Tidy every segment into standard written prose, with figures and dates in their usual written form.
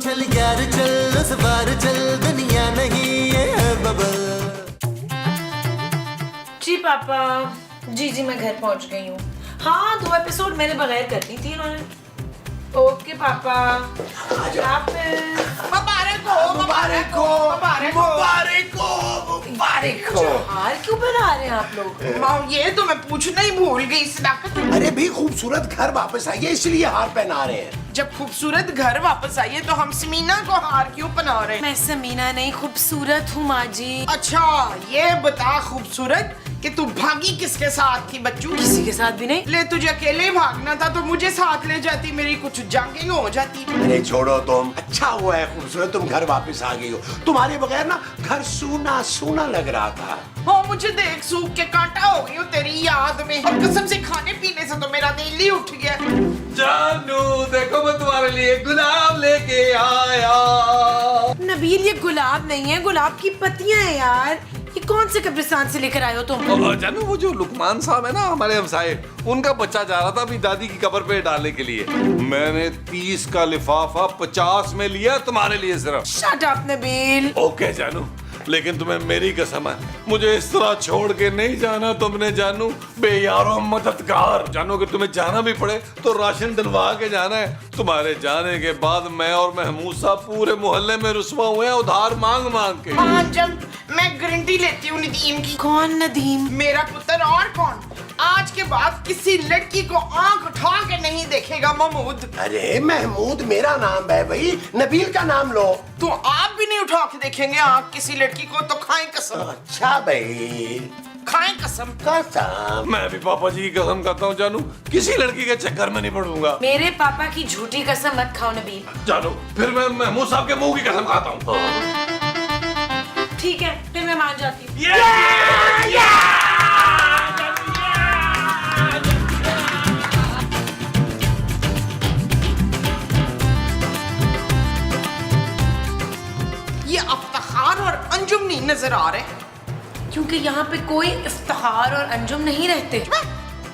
चल यार चल उस बार चल दुनिया नहीं ये है बबल। जी पापा, जी मैं घर पहुंच गई हूँ। हाँ 2 एपिसोड मेरे बगैर कर दी थी इन्होंने। ओके पापा, मुबारक हो। हार क्यों बना रहे हैं आप लोग? ये तो मैं पूछना ही भूल गई सदाकत। अरे भी खूबसूरत घर वापस आई है इसलिए हार पहना रहे हैं। जब खूबसूरत घर वापस आई है तो हम समीना को हार क्यों पहना रहे हैं? मैं समीना नहीं, खूबसूरत हूँ माँ जी। अच्छा ये बता खूबसूरत कि तू भागी किसके साथ थी बच्चू? किसी के साथ भी नहीं। ले तुझे अकेले भागना था तो मुझे साथ ले जाती, मेरी कुछ जंगिंग हो जाती। अरे छोड़ो तुम, अच्छा हुआ है खूबसूरत तुम घर वापस आ गई हो। तुम्हारे बगैर ना घर सूना सूना लग रहा था। हो मुझे देख सूख के कांटा हो गई हो तेरी याद में, और कसम से खाने पीने से तो मेरा दिल ही उठ गया। जानू देखो मैं तुम्हारे लिए गुलाब लेके आया। नबील ये गुलाब नहीं है, गुलाब की पत्तियां हैं यार। ये कौन से कब्रिस्तान से लेकर आए हो तुम? जानू वो जो लुकमान साहब है ना हमारे हमसाए, उनका बच्चा जा रहा था अपनी दादी की कब्र पे डालने के लिए। मैंने 30 का लिफाफा 50 में लिया तुम्हारे लिए सिर्फ। Shut up Nabeel. ओके जानू, लेकिन तुम्हें मेरी कसम है मुझे इस तरह छोड़ के नहीं जाना तुमने जानू। बेयारो मददगार जानू, अगर तुम्हें जाना भी पड़े तो राशन डलवा के जाना है। तुम्हारे जाने के बाद मैं और महमूद साहब पूरे मोहल्ले में रुस्वा हुए हैं उधार मांग मांग के। हाँ जब मैं गारंटी लेती हूँ नदीम की। कौन नदीम? मेरा पुत्र और कौन। आज के बाद किसी लड़की को आंख उठा के नहीं देखेगा महमूद। अरे महमूद मेरा नाम है भाई, नबील का नाम लो। तो आप भी नहीं उठा के देखेंगे आंख किसी लड़की को तो खाएं कसम। अच्छा भाई, खाएं कसम। कसम। मैं भी पापा जी की कसम खाता हूँ जानू, किसी लड़की के चक्कर में नहीं पड़ूंगा। मेरे पापा की झूठी कसम मत खाओ नबील। जानू फिर मैं महमूद साहब के मुंह की कसम खाता हूँ। ठीक है फिर मैं मान जाती हूँ। ये इफ्तिखार और अंजुम नहीं नजर आ रहे, क्योंकि यहाँ पे कोई इफ्तिखार और अंजुम नहीं रहते।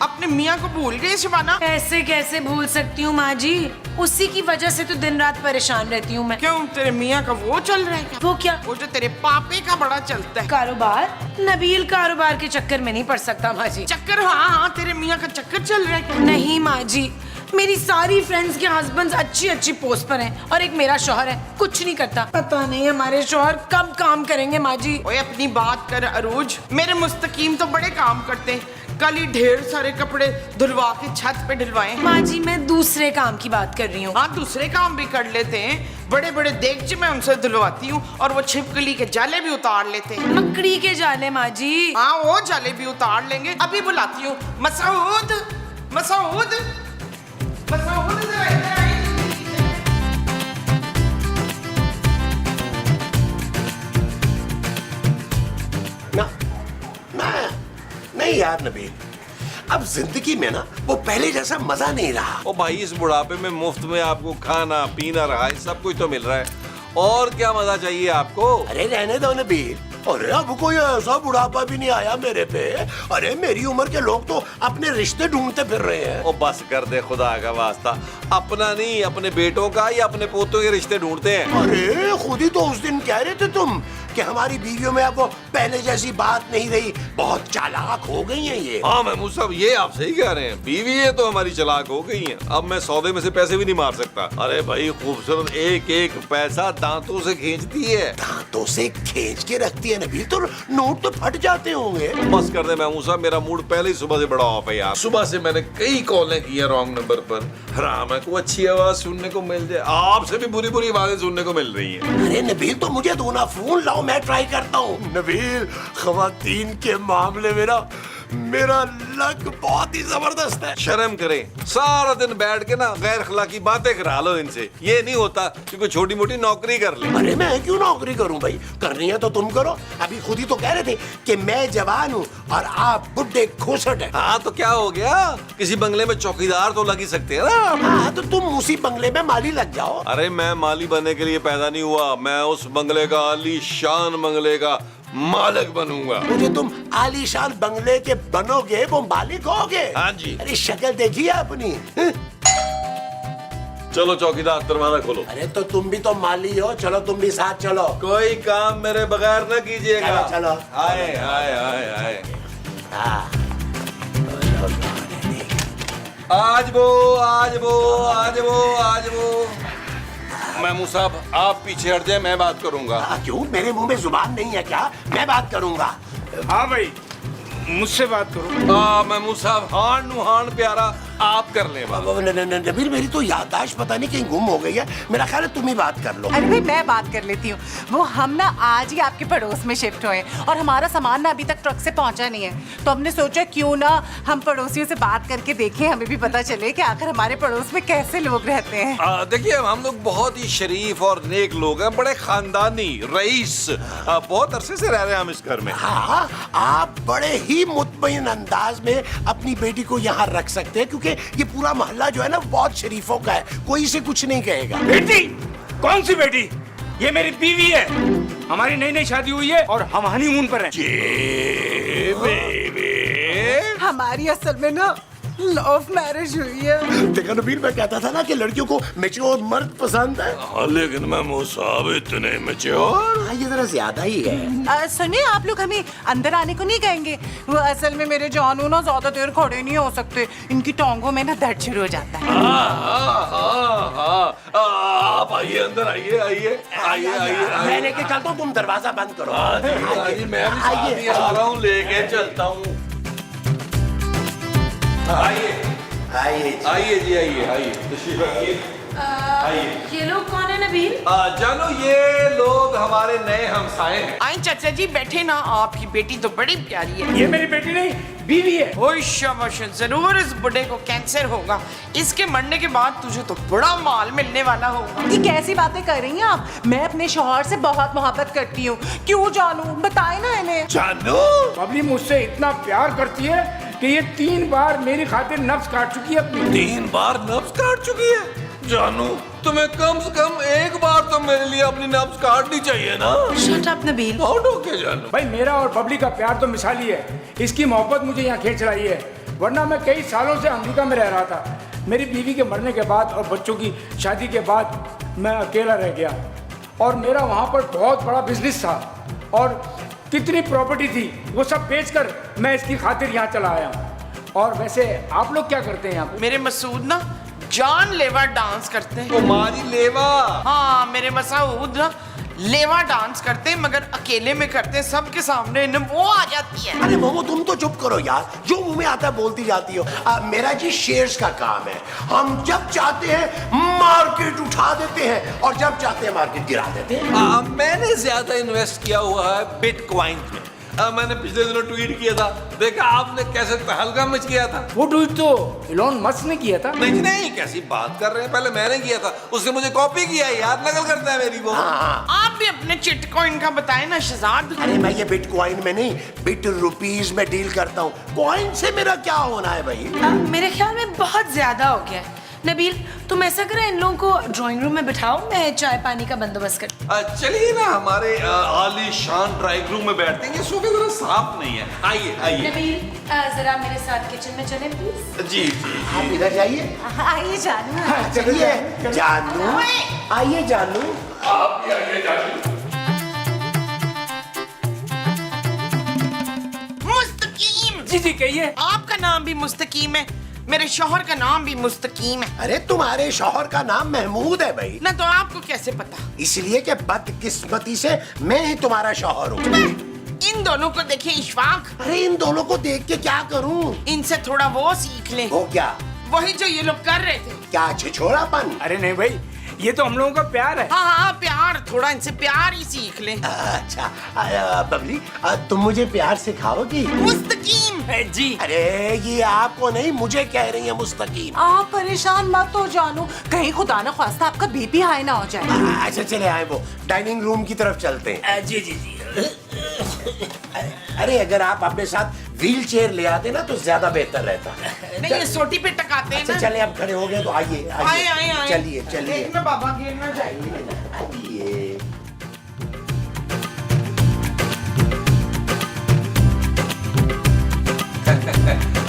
अपने मियाँ को भूल गए शबाना। ऐसे कैसे भूल सकती हूँ माँ जी, उसी की वजह से तो दिन रात परेशान रहती हूँ मैं। क्यों तेरे मियाँ का वो चल रहा है क्या? वो क्या? वो जो तेरे पापे का बड़ा चलता है कारोबार। नबील कारोबार के चक्कर में नहीं पड़ सकता माँ जी। चक्कर। हाँ तेरे मियाँ का चक्कर चल रहा है क्या? नहीं माँ जी, मेरी सारी फ्रेंड्स के हस्बैंड्स अच्छी पोस्ट पर हैं और एक मेरा शौहर है कुछ नहीं करता। पता नहीं हमारे शौहर कब काम करेंगे माँ जी। ओए अपनी बात कर अरूज, मेरे मुस्तकीम तो बड़े काम करते हैं। कल ही ढेर सारे कपड़े धुलवा के छत पे डलवाए। माँ जी मैं दूसरे काम की बात कर रही हूँ। हाँ दूसरे काम भी कर लेते हैं, बड़े बड़े देगचे मैं उनसे धुलवाती हूँ और वो छिपकली के जाले भी उतार लेते हैं। मकड़ी के जाले माँ जी। हाँ वो जाले भी उतार लेंगे। अभी बुलाती हूँ। मसूद मसूद मसूद जरा इधर आइए। नहीं यार नबील, अब जिंदगी में ना वो पहले जैसा मजा नहीं रहा। ओ भाई इस बुढ़ापे में मुफ्त में आपको खाना पीना रहा है, सब कुछ तो मिल रहा है, और क्या मजा चाहिए आपको? अरे रहने दो नबील, अरे अब कोई ऐसा बुढ़ापा भी नहीं आया मेरे पे। अरे मेरी उम्र के लोग तो अपने रिश्ते ढूंढते फिर रहे हैं। ओ बस कर दे खुदा का वास्ता, अपना नहीं अपने बेटों का या अपने पोतों के रिश्ते ढूंढते हैं। अरे खुद ही तो उस दिन कह रहे थे तुम कि हमारी बीवियों में अब वो पहले जैसी बात नहीं रही, बहुत चालाक हो गई हैं ये। हाँ महमूद साहब ये आप सही कह रहे हैं, बीवी ये तो हमारी चालाक हो गई है। अब मैं सौदे में से पैसे भी नहीं मार सकता। अरे भाई खूबसूरत एक एक पैसा दांतों से खींचती है। दांतों से खींच के रखती है नबील, तो नोट तो फट जाते होंगे। बस कर दे महमूद साहब, मेरा मूड पहले ही सुबह से बड़ा ऑफ है यार। सुबह से मैंने कई कॉलें की हैं रॉन्ग नंबर पर। हराम है कोई अच्छी आवाज सुनने को मिल जाए, आपसे भी बुरी बुरी आवाजें सुनने को मिल रही है। अरे नबील तो मुझे दो ना फोन लाओ, मैं ट्राई करता हूँ। नबील खवातीन के मामले में ना मेरा लक बहुत ही जबरदस्त है। शर्म करें, सारा दिन बैठ के ना गैर अखलाकी बातें करा लो इनसे। ये नहीं होता कि कोई छोटी मोटी नौकरी कर ले। अरे मैं क्यों नौकरी करूं भाई, करनी है तो तुम करो। अभी खुद ही तो कह रहे थे कि मैं जवान हूँ और आप बुढ़े खोसट हैं। हाँ तो क्या हो गया, किसी बंगले में चौकीदार तो लग ही सकते हैं ना। हाँ तो तुम उसी बंगले में माली लग जाओ। अरे मैं माली बनने के लिए पैदा नहीं हुआ, मैं उस बंगले का आलीशान बंगले का मालिक बनूंगा। मुझे तुम आलीशान बंगले के बनोगे वो मालिक होगे। हाँ जी। अरे शक्ल देखिए अपनी। चलो चौकीदार, दरवाजा खोलो। अरे तो तुम भी तो माली हो, चलो तुम भी साथ चलो। कोई काम मेरे बगैर न कीजिएगा। चलो, चलो। आए आए आए आए। हाँ। आज वो आज वो आज वो आज वो। महमूद साहब, आप पीछे हट जाए, मैं बात करूंगा। क्यों, मेरे मुंह में जुबान नहीं है क्या? मैं बात करूंगा। हाँ भाई, मुझसे बात करो। महमूद साहब, हान नु हान प्यारा, आप कर ले बात। नबील, मेरी तो याददाश्त पता नहीं कहीं गुम हो गई है। मेरा ख्याल है तुम ही बात कर लो। अरे भाई मैं बात कर लेती हूँ। वो हम ना आज ही आपके पड़ोस में शिफ्ट हुए और हमारा सामान ना अभी तक ट्रक से पहुंचा नहीं है, तो हमने सोचा क्यों ना हम पड़ोसियों से बात करके देखें, हमें भी पता चले कि आखिर हमारे पड़ोस में कैसे लोग रहते हैं। देखिए, हम लोग बहुत ही शरीफ और नेक लोग हैं, बड़े खानदानी रईस। बहुत अरसे से रह रहे हैं हम इस घर में। हाँ, आप बड़े ही मुतमईन अंदाज में अपनी बेटी को यहाँ रख सकते हैं, क्योंकि ये पूरा मोहल्ला जो है ना बहुत शरीफों का है, कोई इसे कुछ नहीं कहेगा। बेटी? कौन सी बेटी? ये मेरी बीवी है। हमारी नई नई शादी हुई है और हम हनीमून पर हैं। हमारी असल में ना लव मैरिज हुई है। देखा नबील, मैं कहता था ना कि लड़कियों को मैच्योर मर्द पसंद है। हाँ, लेकिन महमूद साहब इतने मैच्योर। हाँ, ये जरा ज्यादा ही है। सुनिए, आप लोग हमें अंदर आने को नहीं कहेंगे? वो असल में मेरे जानू ना ज्यादा देर खड़े नहीं हो सकते, इनकी टांगों में ना दर्द शुरू हो जाता है। आप आइए, अंदर आइए आइए आइए आइए। मैं लेके चलता हूँ, तुम दरवाजा बंद करो। मैं भी साथ ही आ रहा हूँ, लेके चलता हूँ। आइए आइए आइए जी, आइए आइए, तशरीफ रखिए। आइए। ये लोग कौन है नबील? जानो, ये लोग हमारे नए हमसाए हैं। आई चाचा जी बैठे ना, आपकी बेटी तो बड़ी प्यारी है। ये मेरी बेटी नहीं, बीवी है। ओए शाबाश, जरूर इस बुढ़े को कैंसर होगा। इसके मरने के बाद तुझे तो बड़ा माल मिलने वाला होगा। ये कैसी बातें कर रही हैं आप? मैं अपने शौहर से बहुत मोहब्बत करती हूँ। क्यों जानू, बताए ना इन्हें। जानू, बबली मुझसे इतना प्यार करती है कि ये 3 बार मेरी खातिर नफ्स काट चुकी है अपनी। 3 बार नब्ज काट चुकी है। जानू, तुम्हें कम से कम एक बार तो मेरे लिए अपनी नब्ज काटनी चाहिए ना। Shut up Nabeel. Out okay जानू। भाई मेरा और बबली का प्यार तो मिसाली है। इसकी मोहब्बत मुझे यहाँ खींच लाई है, वरना मैं कई सालों से अमेरिका में रह रहा था। मेरी बीवी के मरने के बाद और बच्चों की शादी के बाद मैं अकेला रह गया, और मेरा वहाँ पर बहुत बड़ा बिजनेस था और कितनी प्रॉपर्टी थी, वो सब बेचकर मैं इसकी खातिर यहाँ चला आया हूँ। और वैसे आप लोग क्या करते हैं यहाँ पे? मेरे मसूद ना जान लेवा डांस करते हैं। तुम्हारी लेवा। हाँ, मेरे मसूद ना लेवा डांस करते हैं, मगर अकेले में करते हैं, सबके सामने न वो आ जाती है। अरे मोमो, तुम तो चुप करो यार, जो मुंह में आता है बोलती जाती हो। मेरा जी शेयर्स का काम है। हम जब चाहते हैं मार्केट उठा देते हैं और जब चाहते हैं मार्केट गिरा देते हैं। मैंने ज्यादा इन्वेस्ट किया हुआ है बिटकॉइन में। मैंने पिछले दिनों ट्वीट किया था, देखा आपने कैसे तहलका मच गया था। वो ट्वीट तो इलॉन मस्क ने किया था। नहीं नहीं, कैसी बात कर रहे हैं, पहले मैंने किया था, उसने मुझे कॉपी किया है यार, नकल करता है मेरी वो। आप भी अपने चिटकॉइन का बताएं ना शहजाद। अरे मैं ये बिटकॉइन में नहीं, बिट रुपीज में डील करता हूँ। कॉइन से मेरा क्या होना है भाई? मेरे ख्याल में बहुत ज्यादा हो गया है। नबील, तुम ऐसा करो, इन लोगों को ड्राइंग रूम में बिठाओ, मैं चाय पानी का बंदोबस्त कर। चलिए ना, हमारे आलीशान ड्राइंग रूम में बैठते हैं। ये सोफे जरा साफ नहीं है। आइए आइए। नबील, जरा मेरे साथ किचन में चलें प्लीज। जी जी। आप इधर जाइए। आइए जानू। चलिए जानू, आइए जानू। आप भी आइए जानू। मुस्तकीम। जी जी कहिए। आपका नाम भी मुस्तकीम है, मेरे शौहर का नाम भी मुस्तकीम है। अरे तुम्हारे शौहर का नाम महमूद है भाई। ना तो आपको कैसे पता? इसलिए कि बदकिस्मती से मैं ही तुम्हारा शौहर हूँ। इन दोनों को देखे इशफाक। अरे इन दोनों को देख के क्या करूँ? इनसे थोड़ा वो सीख ले, वो क्या? वही जो ये लोग कर रहे थे। क्या छिछोरापन? अरे नहीं भाई, ये तो हम लोगों का प्यार है। हाँ हाँ, प्यार, थोड़ा इनसे प्यार ही सीख ले। अच्छा बबली, तुम मुझे प्यार सिखाओगी? मुस्तकीम। जी। अरे ये आपको नहीं, मुझे कह रही है मुस्तकीम। आप परेशान मत हो जानू, कहीं खुदा न ख्वास्ता आपका बीपी हाई ना हो जाए। अच्छा चले आए, वो डाइनिंग रूम की तरफ चलते हैं। जी जी जी। अरे अगर आप अपने साथ व्हील चेयर ले आते ना तो ज्यादा बेहतर रहता। नहीं, ये सोटी पे टकाते हैं अच्छा ना। चले, अब खड़े हो गए तो आइए आए आए आए। चलिए चलिए एक में बाबा गिरना चाहिए। आइए।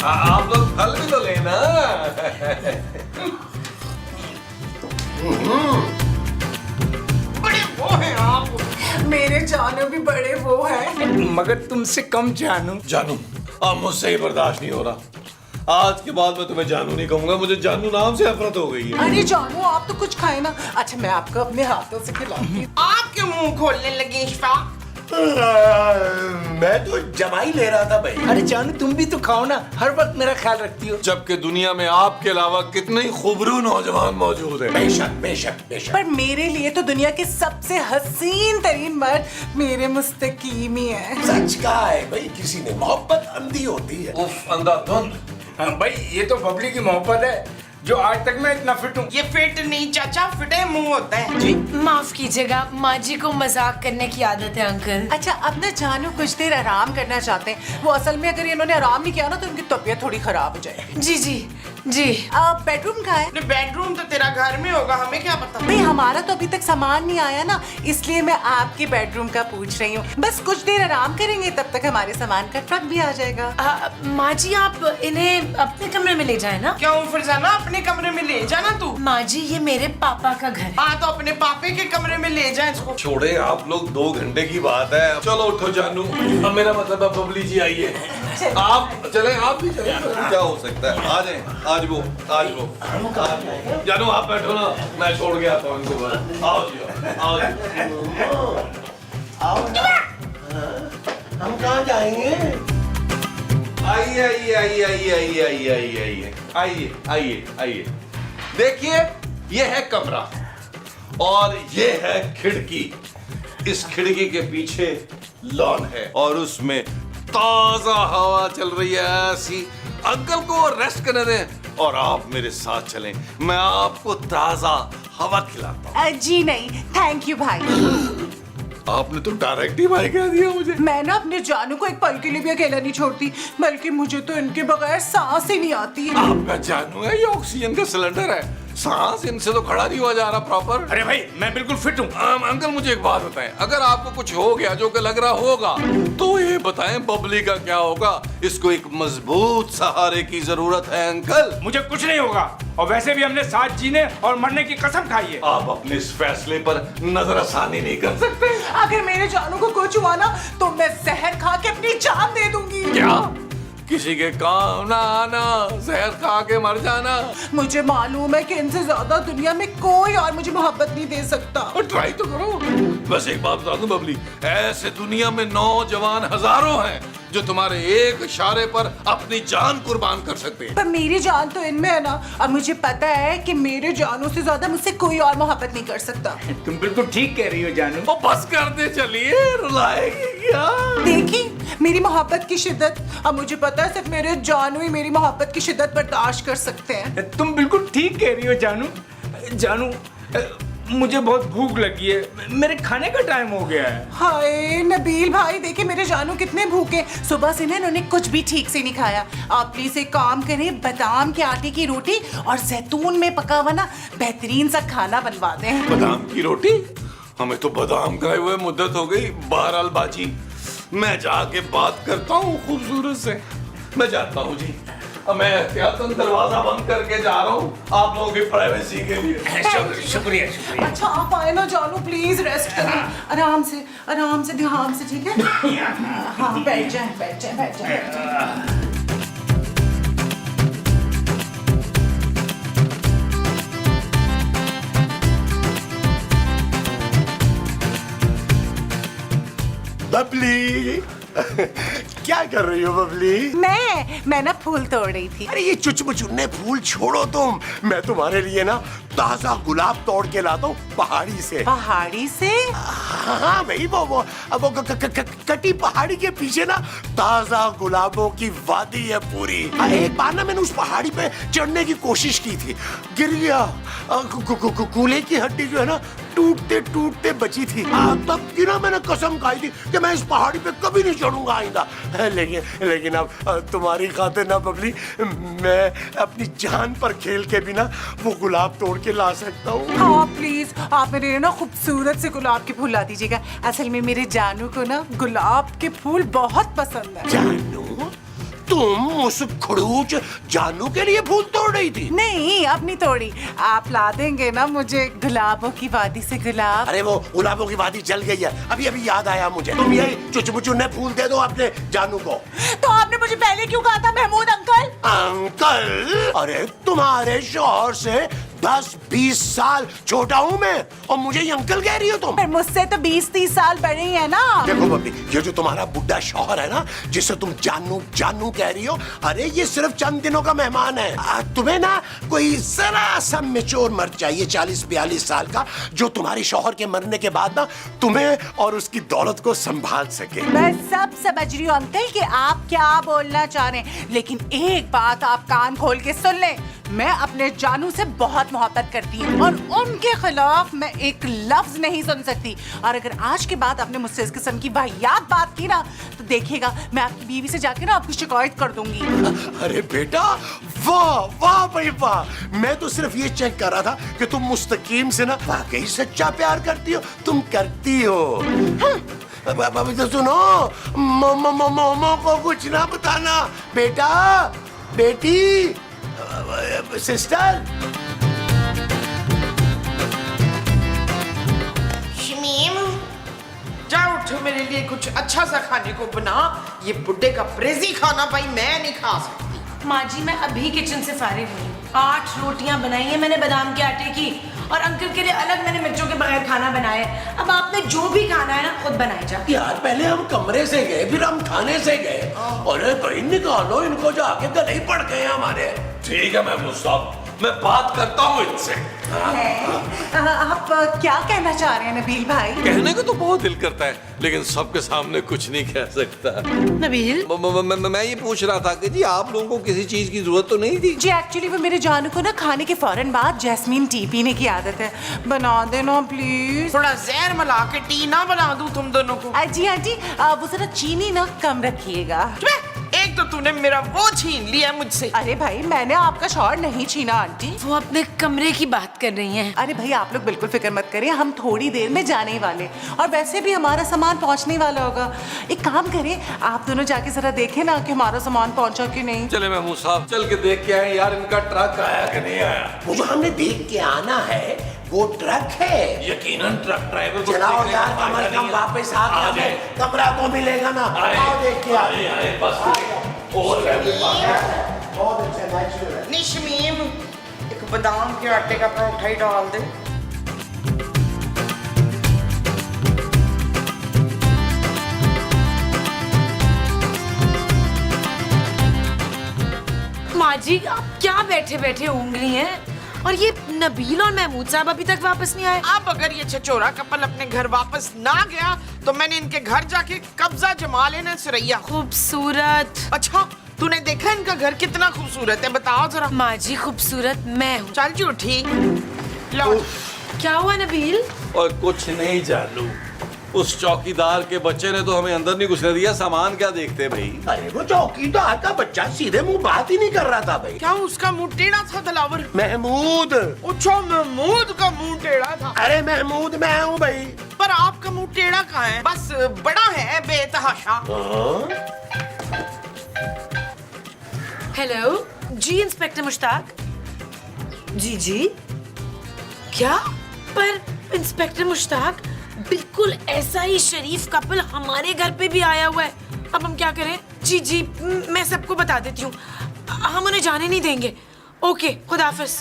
आप लोग फल भी तो लेना। बड़े वो हैं आप। मेरे जानू भी बड़े वो हैं। मगर तुमसे कम जानू। जानू अब मुझसे ही बर्दाश्त नहीं हो रहा। आज के बाद मैं तुम्हें जानू नहीं कहूंगा, मुझे जानू नाम से नफरत हो गई है। अरे जानू आप तो कुछ खाए ना। अच्छा मैं आपको अपने हाथों से खिलाती हूँ। आप क्यों मुंह खोलने लगे इश्फा? मैं तो जमाई ले रहा था भाई। अरे जानू तुम भी तो खाओ ना, हर वक्त मेरा ख्याल रखती हो। जबकि दुनिया में आपके अलावा कितने ही खूबरू नौजवान मौजूद हैं। बेशक बेशक बेशक। पर मेरे लिए तो दुनिया के सबसे हसीन तरीन मर्द मेरे मुस्तकीम ही है। सच कहा है भाई, किसी ने मोहब्बत अंधी होती है। उफ अंधाधुंध। हाँ भाई ये तो बबली की मोहब्बत है जो आज तक मैं इतना फिट हूँ। ये फिट नहीं चाचा, फिटे मुंह होता है। माफ कीजिएगा, माँ जी को मजाक करने की आदत है अंकल। अच्छा अब ना जानू कुछ देर आराम करना चाहते हैं। वो असल में अगर इन्होंने आराम नहीं किया ना तो उनकी तबीयत थोड़ी खराब हो जाएगी। जी जी जी। बेडरूम कहाँ है? बेडरूम तो तेरा घर में होगा, हमें क्या पता। भाई हमारा तो अभी तक सामान नहीं आया ना, इसलिए मैं आपके बेडरूम का पूछ रही हूँ। बस कुछ देर आराम करेंगे, तब तक हमारे सामान का ट्रक भी आ जाएगा। माँ जी आप इन्हें अपने कमरे में ले जाए ना। क्यों फरजाना, अपने कमरे में ले जाना तू। माँ जी ये मेरे पापा का घर है। हाँ तो अपने पापे के कमरे में ले जा इसको। छोड़े आप लोग, 2 घंटे की बात है। चलो उठो जानू, अब मेरा मतलब है बबली जी आइए। आप चले, आप भी चले, क्या हो सकता है। आ जाए, आज वो जानू आप बैठो ना, मैं छोड़ के आता हूँ इनको बाहर। आओ जी आओ जी। आओ ना। हम कहाँ जाएंगे? आइए आइए आइए आइए आइए आइए आइए आइए आइए आइए आइए। देखिए ये है कमरा और ये है खिड़की। इस खिड़की के पीछे लॉन है और उसमें ताजा हवा चल रही है ऐसी। अंकल को रेस्ट करने दें और आप मेरे साथ चलें, मैं आपको ताजा हवा खिलाता हूँ। जी नहीं थैंक यू भाई। आपने तो डायरेक्ट ही भाई कह दिया मुझे। मैं ना अपने जानू को एक पल के लिए भी अकेला नहीं छोड़ती, बल्कि मुझे तो इनके बगैर सांस ही नहीं आती है। आपका जानू है ये ऑक्सीजन का सिलेंडर है, सांस इनसे तो खड़ा नहीं हुआ जा रहा प्रॉपर। अरे भाई मैं बिल्कुल फिट हूँ। अंकल मुझे एक बात बताएं, अगर आपको कुछ हो गया जो कि लग रहा होगा तो ये बताएं बबली का क्या होगा। इसको एक मजबूत सहारे की जरूरत है अंकल। मुझे कुछ नहीं होगा और वैसे भी हमने साथ जीने और मरने की कसम खाई है। आप अपने इस फैसले पर नजरसानी नहीं कर सकते। अगर मेरे जानू को कुछ हुआ ना तो मैं जहर खा के अपनी जान दे दूंगी। क्या किसी के काम ना आना, जहर खा के मर जाना? मुझे मालूम है कि इनसे ज्यादा दुनिया में कोई और मुझे मोहब्बत नहीं दे सकता। और ट्राई तो करो। बस एक बात बता दूं बबली, ऐसे दुनिया में नौजवान हजारों हैं जो तुम्हारे एक इशारे पर अपनी जान कुर्बान कर सकते हैं। पर मेरी जान तो इनमें है ना, और मुझे पता है कि मेरे जानू से ज्यादा मुझसे कोई और मोहब्बत नहीं कर सकता। तुम बिल्कुल ठीक कह रही हो जानू। वो बस कर दे, चलिए रुलाएगी क्या? देखी मेरी मोहब्बत की शिद्दत। अब मुझे पता है सिर्फ मेरे जानू ही मेरी मोहब्बत की शिद्दत बर्दाश्त कर सकते हैं। तुम बिल्कुल ठीक कह रही हो जानू। जानू मुझे बहुत भूख लगी है, मेरे खाने का टाइम हो गया है। हाय नबील भाई देखिए मेरे जानू कितने भूखे, सुबह से ना इन्होंने कुछ भी ठीक से नहीं खाया। आप प्लीज एक काम करें, बादाम के आटे की रोटी और जैतून में पका हुआ ना बेहतरीन सा खाना बनवा दें। बादाम की रोटी? हमें तो बादाम खाए हुए मुद्दत हो गई। बहरहाल बाजी मैं जाके बात करता हूँ खूबसूरत से। मैं जाता हूँ जी, अब मैं एहतियातन दरवाजा बंद करके जा रहा हूँ आप लोगों की प्राइवेसी के लिए। शुक्रिया शुक्रिया। अच्छा आप आए ना जानू, प्लीज रेस्ट करें आराम से ध्यान से, ठीक है? हाँ बैठ जाए। बबली क्या कर रही हो बबली? मैं ना फूल तोड़ रही थी। अरे ये चुचमुचुन्ने फूल छोड़ो तुम, मैं तुम्हारे लिए ना ताजा गुलाब तोड़ के लाता हूँ पहाड़ी से। पहाड़ी से? हाँ भाई वो कटी पहाड़ी के पीछे ना ताजा गुलाबों की वादी है पूरी। एक बार ना मैंने उस पहाड़ी पे चढ़ने की कोशिश की थी, गिर गया। कूल्हे की हड्डी जो है ना टूटते टूटते बची थी। तब की ना मैंने कसम खाई थी कि मैं इस पहाड़ी पे कभी नहीं चढ़ूंगा आइंदा। लेकिन अब तुम्हारी खातिर ना बबली, मैं अपनी जान पर खेल के भी ना वो गुलाब तोड़ के ला सकता हूँ। हाँ प्लीज आप मेरे लिए ना खूबसूरत से गुलाब के फूल ला दीजिएगा। असल में मेरे जानू को ना गुलाब के फूल बहुत पसंद है। जानू तुम उस खड़ूच जानू के लिए फूल तोड़ रही थी? नहीं, अपनी तोड़ी। आप ला देंगे ना मुझे गुलाबों की वादी से गुलाब? अरे वो गुलाबों की वादी जल गई है, अभी अभी याद आया मुझे। तुम यही चुचमुचुन्ने फूल दे दो अपने जानू को। तो आपने मुझे पहले क्यों कहा था महमूद अंकल? अंकल? अरे तुम्हारे शौहर से 10-20 साल छोटा हूँ मैं, और मुझे ये अंकल कह रही हो तुम? पर मुझसे तो 20-30 साल बड़े ही है ना। देखो बब्बी, ये जो तुम्हारा बुढ़ा शौहर है ना, जिसे तुम जानू जानू कह रही हो, अरे ये सिर्फ चंद दिनों का मेहमान है। तुम्हें ना कोई जरा सा मेच्योर मर्द चाहिए, 40-42 साल का, जो तुम्हारी शौहर के मरने के बाद ना तुम्हें और उसकी दौलत को संभाल सके। मैं सब समझ रही हूँ अंकल कि आप क्या बोलना चाह रहे हैं, लेकिन एक बात आप कान खोल के सुन लें, मैं अपने जानू से बहुत मोहब्बत करती हूँ और उनके खिलाफ मैं एक लफ्ज नहीं सुन सकती। और अगर आज के बाद आपने मुझसे इस किस्म की वाहियात बात की ना, तो देखिएगा मैं आपकी बीवी से जाके ना आपकी शिकायत कर दूंगी। अरे बेटा, वाह वाह भाई वाह, मैं तो सिर्फ ये चेक कर रहा था कि तुम मुस्तकीम से ना वाकई सच्चा प्यार करती हो। तुम करती हो। अभी तो सुनो, मोमो को कुछ ना बताना। बेटा, बेटी, सिस्टर। शमीम, जाओ उठो, मेरे लिए कुछ अच्छा सा खाने को बना। ये बुड्ढे का प्रेजी खाना भाई मैं नहीं खा सकती। माँ जी मैं अभी किचन से फारिग हुई हूँ। 8 रोटियां बनाई हैं मैंने बादाम के आटे की, और अंकल के लिए अलग मैंने मिर्चों के बगैर खाना बनाया है। अब आपने जो भी खाना है ना खुद बनाए जा। यार पहले हम कमरे से गए, फिर हम खाने से गए। अरे भाई निकालो इनको, जाके गले ही पड़ गए हमारे। ठीक है महमूद साहब, मैं बात करता हूँ इनसे। आप क्या कहना चाह रहे हैं नबील भाई? कहने को तो बहुत दिल करता है, लेकिन सबके सामने कुछ नहीं कह सकता। नबील, मैं ये पूछ रहा था कि जी आप लोगों को किसी चीज की जरूरत तो नहीं थी? जी एक्चुअली वो मेरे जानू को ना खाने के फौरन बाद जैस्मीन टी पीने की आदत है, बना देना प्लीज। थोड़ा जहर मिला के टी ना बना दूं तुम दोनों को? जी हाँ जी, वो जरा चीनी ना कम रखिएगा। एक तो तूने मेरा वो छीन लिया मुझसे। अरे भाई मैंने आपका शौहर नहीं छीना आंटी। वो अपने कमरे की बात कर रही हैं। अरे भाई आप लोग बिल्कुल फिक्र मत करिए, हम थोड़ी देर में जाने ही वाले, और वैसे भी हमारा सामान पहुंचने वाला होगा। एक काम करें, आप दोनों जाके जरा देखें ना कि हमारा सामान पहुंचा कि नहीं। चले महमूद साहब, चल के देख के आए यार इनका ट्रक आया कि नहीं आया। वो जो हमने देख के आना है वो ट्रक है। यकीनन ट्रक ड्राइवर को चलाओ देखने यार, का कम फायदा से कम नहीं है। वापस आ आ जाए। कमरा तो मिलेगा ना। आओ देख के आए, आए, बस और बहुत अच्छा नेचुरल है। नहीं शमीम, एक बादाम के आटे का परोठा ही डाल दे। माँ जी आप क्या बैठे बैठे ऊँग रही हैं? और ये नबील और महमूद साहब अभी तक वापस नहीं आए। अब अगर ये छचोरा कपल अपने घर वापस ना गया तो मैंने इनके घर जाके कब्जा जमा लेना। सुरैया खूबसूरत। अच्छा, तूने देखा इनका घर कितना खूबसूरत है? बताओ जरा। माँ जी खूबसूरत मैं हूँ। चल झूठी। लो। क्या हुआ नबील? और कुछ नहीं जानू, उस चौकीदार के बच्चे ने तो हमें अंदर नहीं घुसने दिया। सामान क्या देखते भाई? अरे वो चौकीदार का बच्चा सीधे मुंह बात ही नहीं कर रहा था भाई। क्या उसका मुंह टेढ़ा था दिलावर? महमूद। अच्छा, महमूद का मुंह टेढ़ा था। अरे महमूद मैं हूँ भाई। पर आपका मुंह टेढ़ा कहाँ है? बस बड़ा है बेतहाशा। हेलो जी इंस्पेक्टर मुश्ताक। जी जी क्या? पर इंस्पेक्टर मुश्ताक बिल्कुल ऐसा ही शरीफ कपल हमारे घर पे भी आया हुआ है। अब हम क्या करें? जी जी मैं सबको बता देती हूँ, हम उन्हें जाने नहीं देंगे। ओके खुदाफिज।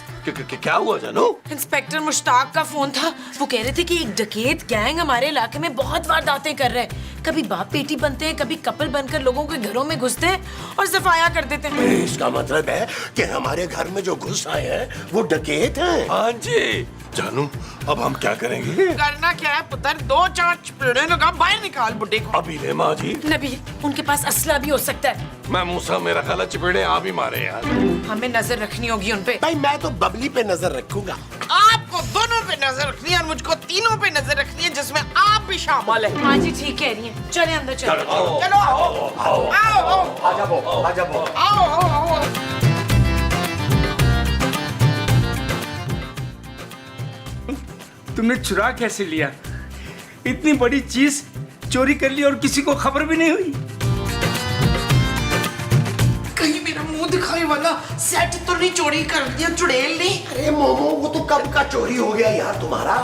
क्या हुआ जानू? इंस्पेक्टर मुश्ताक का फोन था, वो कह रहे थे कि एक डकैत गैंग हमारे इलाके में बहुत वारदातें कर रहे हैं। कभी बाप बेटी बनते हैं, कभी कपल बनकर लोगों के घरों में घुसते हैं और सफाया कर देते हैं। इसका मतलब है कि हमारे घर में जो घुस आए हैं वो डकैत हैं। हाँ जी। जानू अब हम क्या करेंगे? करना क्या है पुत्र? 2-4 चपेड़े लगा, बाहर निकाल बुड्ढे को। अभी ले माँ जी। नबी उनके पास असला भी हो सकता है। मैं मूसा, मेरा ख्याल है चपेड़े आप ही मारे यार। हमें नजर रखनी होगी उनपे। भाई मैं तो बबली पे नजर रखूंगा। आपको दोनों पे नजर रखनी है और मुझको तीनों पे नजर रखनी है, जिसमें आप भी शामिल है। हाँ जी ठीक कह रही हैं। चले अंदर चलो। चलो आओ आओ आओ आओ आओ। तुमने चुरा कैसे लिया? इतनी बड़ी चीज चोरी कर ली और किसी को खबर भी नहीं हुई? कहीं मेरा मुंह दिखाई वाला सेट तो नहीं चोरी कर दिया चुड़ैल ने? अरे मोमो, वो तो कब का चोरी हो गया यार तुम्हारा।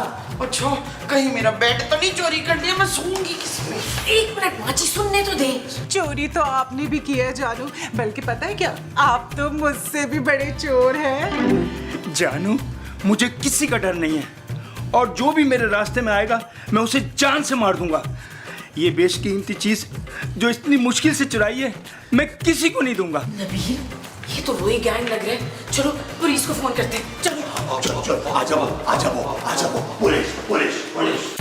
अच्छा, कहीं मेरा बेड तो नहीं चोरी कर दिया? मैं सोऊंगी किसमें? एक मिनट माँ जी, सुनने तो दे। चोरी तो आपने भी किया जानू, बल्कि पता है क्या, आप तो मुझसे भी बड़े चोर हैं। जानू, मुझे किसी का डर नहीं है और जो भी मेरे रास्ते में आएगा मैं उसे जान से मार दूंगा। ये बेशकीमती चीज जो इतनी मुश्किल से चुराई है मैं किसी को नहीं दूंगा। नबील, ये तो वही गैंग लग रहा है। चलो पुलिस को फोन करते हैं। चलो चलो चलो, आ जाओ आ जाओ आ जाओ, police police police.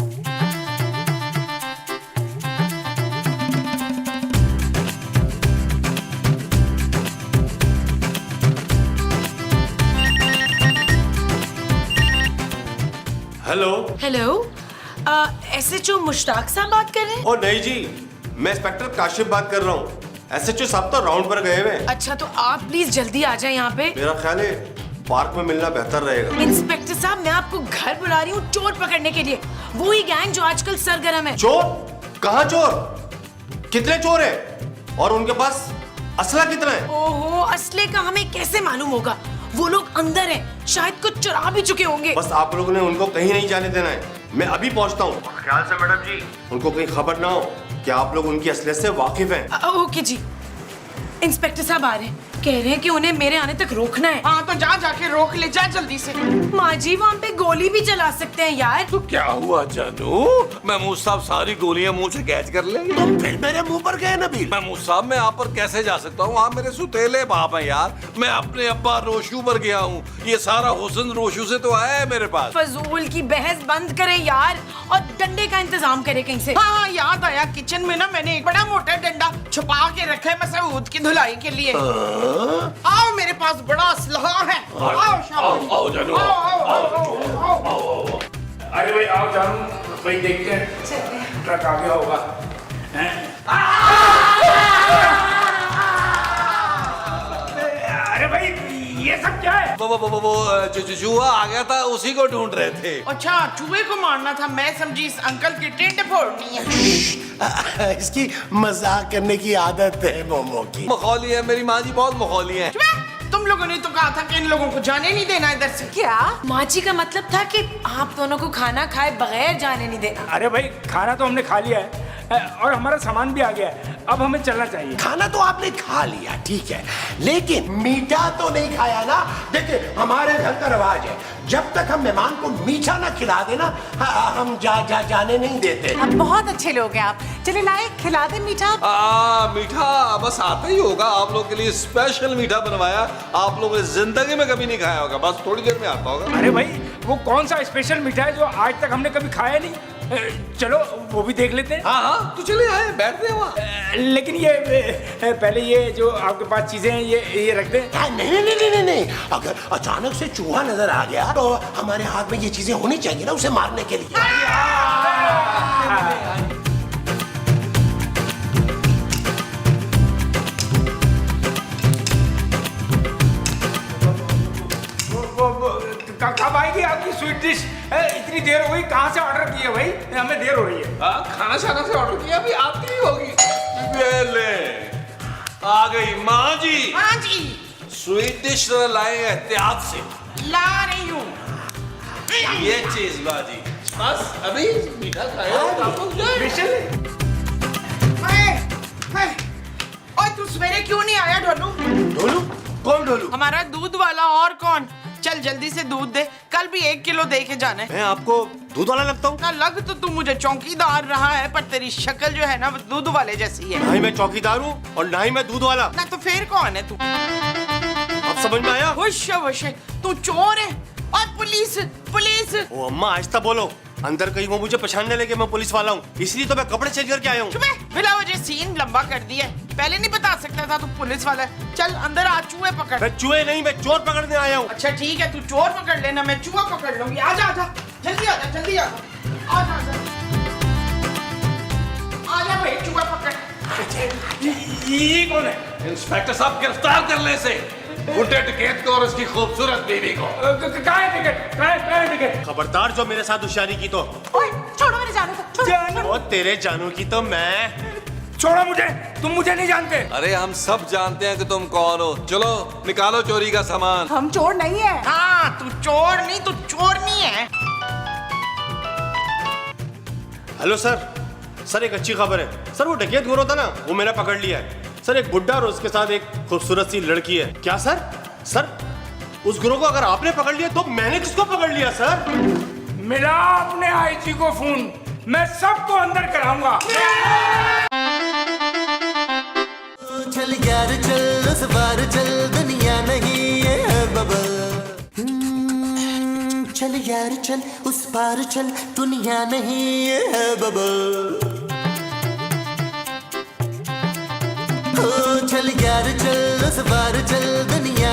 Hello. Hello, SHO Mushtaq साहब बात कर रहे हैं? ओ नहीं जी, मैं इंस्पेक्टर काशिफ बात कर रहा हूँ। SHO साहब तो राउंड पर गए हुए हैं। अच्छा, तो आप प्लीज जल्दी आ जाए यहाँ पे। मेरा ख्याल है पार्क में मिलना बेहतर रहेगा। इंस्पेक्टर साहब, मैं आपको घर बुला रही हूँ चोर पकड़ने के लिए। वो ही गैंग जो आजकल सरगर्म है। चोर? कहाँ चोर? कितने चोर हैं? और उनके पास असला कितना है? ओहो, असले का हमें कैसे मालूम होगा? वो लोग अंदर हैं, शायद कुछ चुरा भी चुके होंगे। बस आप लोगों ने उनको कहीं नहीं जाने देना है। मैं अभी पहुंचता हूँ। ख्याल से मैडम जी, उनको कहीं खबर ना हो कि आप लोग उनकी असलियत से वाकिफ हैं। ओके जी। इंस्पेक्टर साहब आ रहे हैं, कह रहे हैं कि उन्हें मेरे आने तक रोकना है। हाँ तो जा जाके रोक ले, जा जल्दी से। माँ जी, वहाँ पे गोली भी चला सकते हैं यार। तो क्या हुआ जानू? महमूद साहब सारी गोलियां मुंह से कैच कर लेंगे। तुम फिर मेरे मुंह पर गए नबील। महमूद साहब, मैं आप पर कैसे जा सकता हूँ? आप मेरे सुतेले बाप हैं यार। मैं अपने अब्बा रोशू पर गया हूँ। ये सारा हुस्न रोशू से तो आया है मेरे पास। फजूल की बहस बंद करें यार, और डंडे का इंतजाम करें कहीं से। हाँ याद आया, किचन में ना मैंने एक बड़ा मोटा डंडा छुपा के रखा है मसूद की धुलाई के लिए। आओ, मेरे पास बड़ा असलहा है। आओ शाबाश। आओ जानू, अरे भाई आओ जानू, भाई देखते हैं ट्रक आ गया होगा। अरे भाई ये सब क्या है? वो जो जुआ आ गया था, उसी को ढूंढ रहे थे। अच्छा, चूहे को मारना था। मैं समझी इस अंकल की टेंट फोड़नी है। इसकी मजाक करने की आदत है मोमो की। मखौली है, मेरी माँ जी बहुत मखौली है। तुम लोगों ने तो कहा था कि इन लोगों को जाने नहीं देना इधर से। क्या? माँ जी का मतलब था कि आप दोनों को खाना खाए बगैर जाने नहीं देना। अरे भाई, खाना तो हमने खा लिया है और हमारा सामान भी आ गया है। अब हमें चलना चाहिए। खाना तो आपने खा लिया, ठीक है, लेकिन मीठा तो नहीं खाया ना। देखिए, हमारे घर का रिवाज है, जब तक हम मेहमान को मीठा ना खिला देना हम जाने नहीं देते। अब बहुत अच्छे लोग हैं आप। चले लाए, खिला दे मीठा। मीठा बस आता ही होगा। आप लोग के लिए स्पेशल मीठा बनवाया। आप लोगों ने जिंदगी में कभी नहीं खाया होगा, बस थोड़ी देर में आता होगा। अरे भाई, वो कौन सा स्पेशल मीठा है जो आज तक हमने कभी खाया नहीं? चलो वो भी देख लेते हैं। हाँ, तो चले आए, बैठते हैं वहाँ। लेकिन ये पहले ये जो आपके पास चीजें हैं ये रख दें। नहीं नहीं नहीं नहीं नहीं, अगर अचानक से चूहा नजर आ गया तो हमारे हाथ में ये चीजें होनी चाहिए ना, उसे मारने के लिए। कब आएगी आपकी स्वीट डिश? इतनी देर हो गई, कहाँ से ऑर्डर किया भाई? हमें देर हो रही है। खाना शाना से ऑर्डर किया, अभी आती ही होगी। ये ले, आ गई माँ जी। हाँ जी, स्वीट डिश लाए एहतियात से। ला रही हूँ। ये चीज बाजी, बस अभी मीठा खाया आप लोग जाए। और तू सवेरे क्यों नहीं आया ढोलू? ढोलू? कौन ढोलू? हमारा दूध वाला। और कौन? चल जल्दी से दूध दे, कल भी 1 किलो दे के जाना है। मैं आपको दूध वाला लगता हूँ? ना लग तो तू मुझे चौकीदार रहा है, पर तेरी शक्ल जो है ना वो दूध वाले जैसी है। ना ही मैं चौकीदार हूँ और ना ही मैं दूध वाला। ना तो फिर कौन है तू? अब समझ में आया? होश तू चोर है और पुलिस पुलिस। ओ अम्मा, आहिस्ता बोलो। अंदर कहीं वो मुझे पहचानने लगे मैं पुलिस वाला हूँ, इसलिए तो मैं कपड़े चेंज करके आया हूँ। बिला वजह सीन लंबा कर दिया। पहले नहीं बता सकता था तू पुलिस वाला है। चल अंदर आ, चूहे पकड़। मैं चूहे नहीं, मैं चोर पकड़ने आया हूँ। अच्छा ठीक है, तू चोर पकड़ लेना, मैं चूहा पकड़ लूंगी। आजा आजा, जल्दी आजा, जल्दी आजा, आजा आजा, आजा भाई, चूहा पकड़। ये कौन है? इंस्पेक्टर साहब, गिरफ्तार कर ले इसे, बुढ़े डकैत को और उसकी खूबसूरत बीवी को। कहाँ है टिकट? कहाँ है टिकट? खबरदार जो मेरे साथ होशियारी की तो। ओए, छोड़ो मेरे जानू को। छोड़ो। ओ तेरे जानू की तो मैं। छोड़ो मुझे, तुम मुझे नहीं जानते। अरे हम सब जानते हैं कि तुम कौन हो। चलो निकालो चोरी का सामान। हम चोर नहीं है। हाँ तू चोर नहीं, तू चोरनी है। हेलो सर, एक अच्छी खबर है सर। वो डकैत गुरो था ना, वो मैंने पकड़ लिया है सर। एक बुड्ढा और उसके साथ एक खूबसूरत सी लड़की है। क्या सर उस गुरो को अगर आपने पकड़ लिया तो मैंने किसको पकड़ लिया सर? मिला अपने आईजी को फोन, मैं सबको अंदर कराऊंगा। चल यार चल उस बार चल, दुनिया नहीं ये है बबल। चल यार चल उस पार चल, दुनिया नहीं ये है बबल। चल यार चल उस बार चल, दुनिया